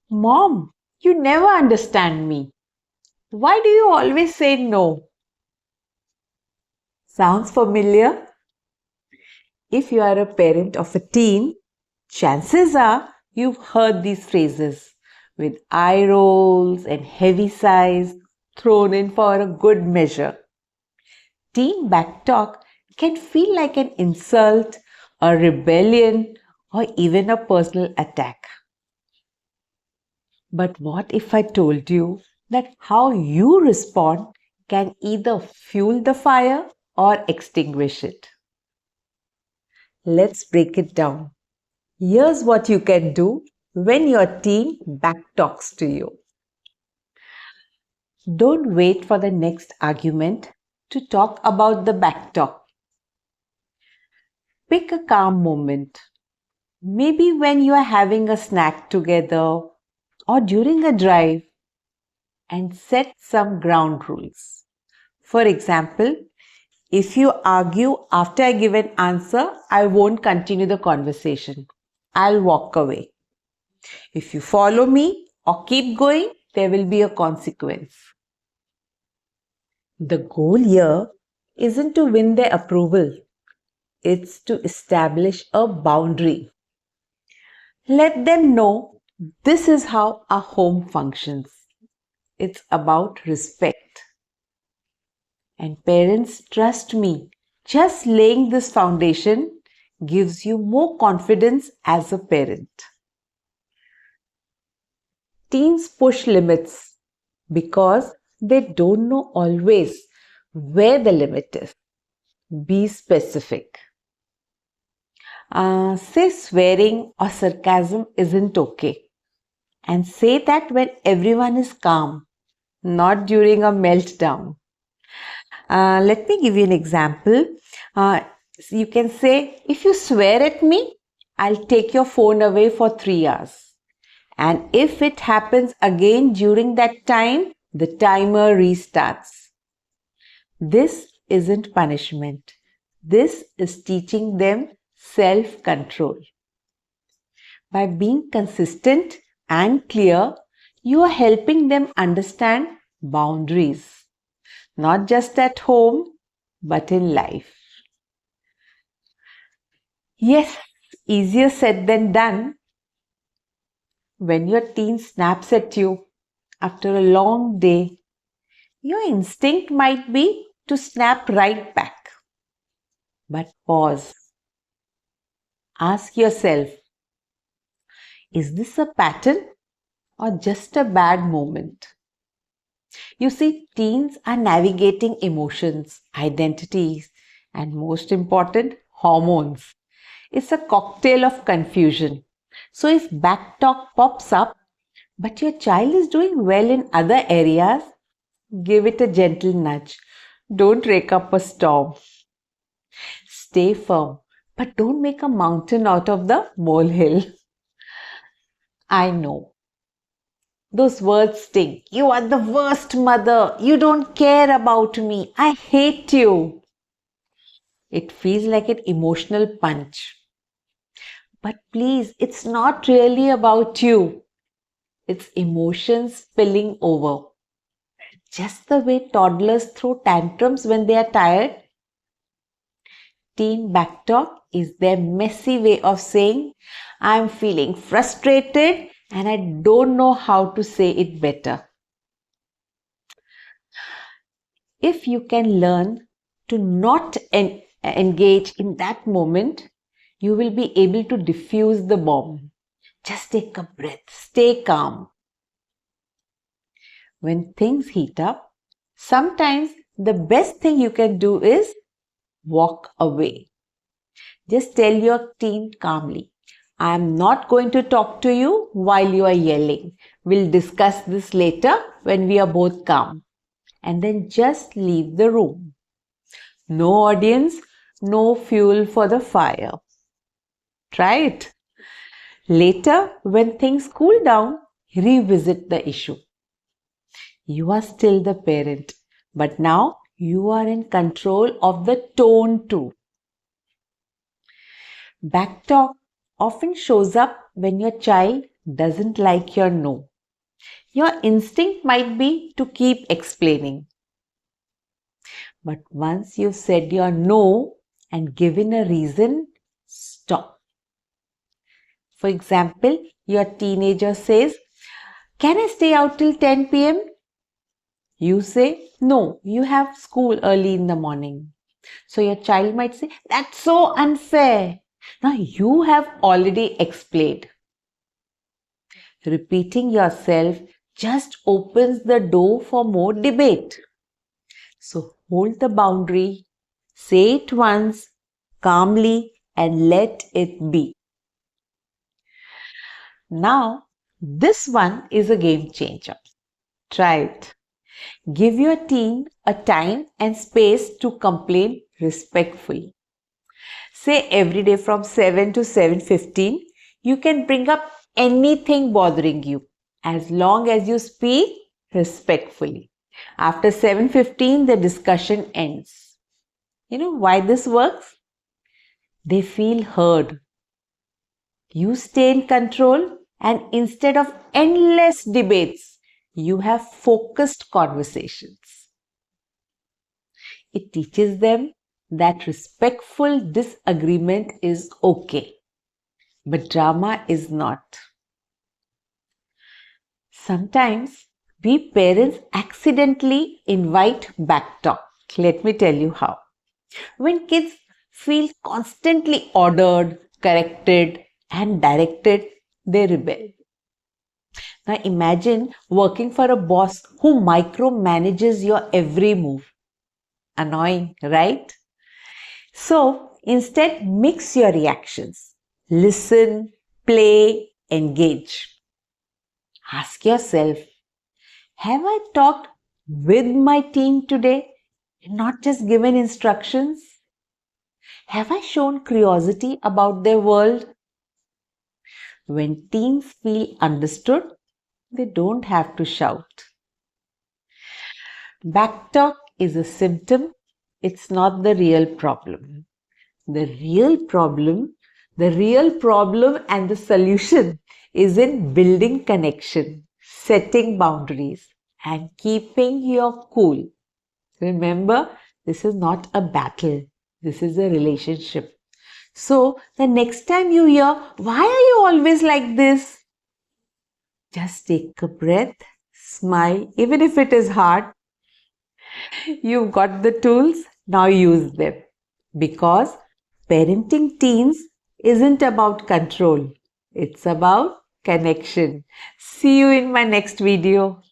Mom, you never understand me. Why do you always say no? Sounds familiar? If you are a parent of a teen, chances are you've heard these phrases with eye rolls and heavy sighs thrown in for a good measure. Teen backtalk can feel like an insult, a rebellion, or even a personal attack. But what if I told you that how you respond can either fuel the fire or extinguish it? Let's break it down. Here's what you can do when your teen backtalks to you. Don't wait for the next argument to talk about the backtalk. Pick a calm moment. Maybe when you are having a snack together or during a drive, and set some ground rules. For example, if you argue after I give an answer, I won't continue the conversation. I'll walk away. If you follow me or keep going, there will be a consequence. The goal here isn't to win their approval, it's to establish a boundary. Let them know this is how our home functions. It's about respect. And parents, trust me, just laying this foundation gives you more confidence as a parent. Teens push limits because they don't know always where the limit is. Be specific. Say swearing or sarcasm isn't okay. And say that when everyone is calm, not during a meltdown. Let me give you an example. You can say, if you swear at me, I'll take your phone away for 3 hours. And if it happens again during that time, the timer restarts. This isn't punishment. This is teaching them self-control. By being consistent and clear, you are helping them understand boundaries, not just at home, but in life. Yes, easier said than done. When your teen snaps at you after a long day, your instinct might be to snap right back. But pause. Ask yourself, is this a pattern or just a bad moment? You see, teens are navigating emotions, identities, and most important, hormones. It's a cocktail of confusion. So if backtalk pops up, but your child is doing well in other areas, give it a gentle nudge. Don't rake up a storm. Stay firm, but don't make a mountain out of the molehill. I know. Those words sting. You are the worst mother. You don't care about me. I hate you. It feels like an emotional punch. But please, it's not really about you. It's emotions spilling over. Just the way toddlers throw tantrums when they are tired. Teen backtalk is their messy way of saying, I'm feeling frustrated and I don't know how to say it better. If you can learn to not engage in that moment, you will be able to diffuse the bomb. Just take a breath, stay calm. When things heat up, sometimes the best thing you can do is walk away. Just tell your teen calmly, I am not going to talk to you while you are yelling. We'll discuss this later when we are both calm. And then just leave the room. No audience, no fuel for the fire. Try it. Later, when things cool down, revisit the issue. You are still the parent, but now you are in control of the tone too. Backtalk often shows up when your child doesn't like your no. Your instinct might be to keep explaining. But once you've said your no and given a reason, stop. For example, your teenager says, "Can I stay out till 10 pm?" You say, "No, you have school early in the morning." So your child might say, "That's so unfair." Now you have already explained. Repeating yourself just opens the door for more debate. So hold the boundary, say it once, calmly, and let it be. Now, this one is a game changer. Try it. Give your teen a time and space to complain respectfully. Say every day from 7 to 7:15, you can bring up anything bothering you as long as you speak respectfully. After 7:15, the discussion ends. You know why this works? They feel heard. You stay in control, and instead of endless debates, you have focused conversations. It teaches them that respectful disagreement is okay, but drama is not. Sometimes we parents accidentally invite backtalk. Let me tell you how. When kids feel constantly ordered, corrected, and directed, they rebel. Now imagine working for a boss who micromanages your every move. Annoying, right? So instead, mix your reactions. Listen, play, engage. Ask yourself, have I talked with my team today, not just given instructions? Have I shown curiosity about their world? When teens feel understood, they don't have to shout. Backtalk is a symptom, it's not the real problem. The real problem and the solution is in building connection, setting boundaries, and keeping your cool. Remember, this is not a battle, this is a relationship. So, the next time you hear, "Why are you always like this?" just take a breath, smile, even if it is hard. You've got the tools, now use them. Because parenting teens isn't about control, it's about connection. See you in my next video.